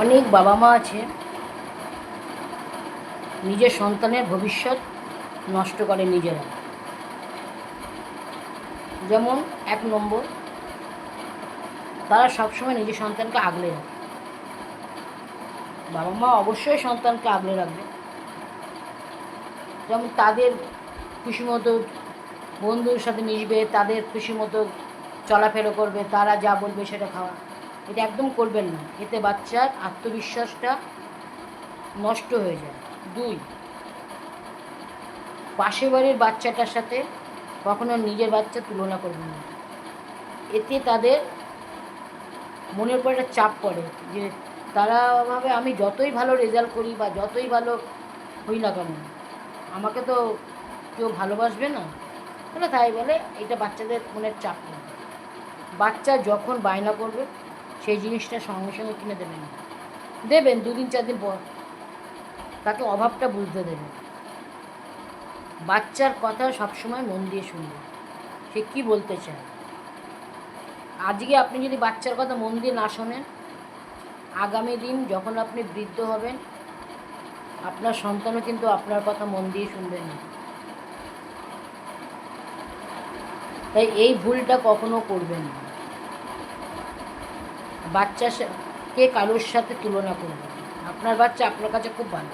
অনেক বাবা মা আছে নিজের সন্তানের ভবিষ্যৎ নষ্ট করে নিজেরা। যেমন 1 নম্বর, তারা সবসময় নিজের সন্তানকে আগলে রাখে। বাবা মা অবশ্যই সন্তানকে আগলে রাখবে, যেমন তাদের খুশি মতো বন্ধুর সাথে মিশবে, তাদের খুশি মতো চলাফেরা করবে, তারা যা বলবে সেটা খাওয়া। এটা একদম করবেন না, এতে বাচ্চার আত্মবিশ্বাসটা নষ্ট হয়ে যায়। 2, পাশের বাড়ির বাচ্চাটার সাথে কখনো নিজের বাচ্চা তুলনা করবেন না। এতে তাদের মনের উপর একটা চাপ পড়ে যে তারা ভাবে আমি যতই ভালো রেজাল্ট করি বা যতই ভালো হই না কেন, আমাকে তো কেউ ভালোবাসবে না, বলে তাই বলে এটা বাচ্চাদের মনের চাপ নেই। বাচ্চা যখন বায়না করবে সেই জিনিসটা সঙ্গে সঙ্গে কিনে দেবেন না, দেবেন 2 দিন 4 দিন পর, তাকে অভাবটা বুঝতে দেবেন। বাচ্চার কথা সবসময় মন দিয়ে শুনবে, সে কী বলতে চায়। আজকে আপনি যদি বাচ্চার কথা মন দিয়ে না শোনেন, আগামী দিন যখন আপনি বৃদ্ধ হবেন আপনার সন্তানও কিন্তু আপনার কথা মন দিয়ে শুনবেন না। তাই এই ভুলটা কখনো করবেন না, বাচ্চাকে কারোর সাথে তুলনা করবেন। আপনার বাচ্চা আপনার কাছে খুব ভালো।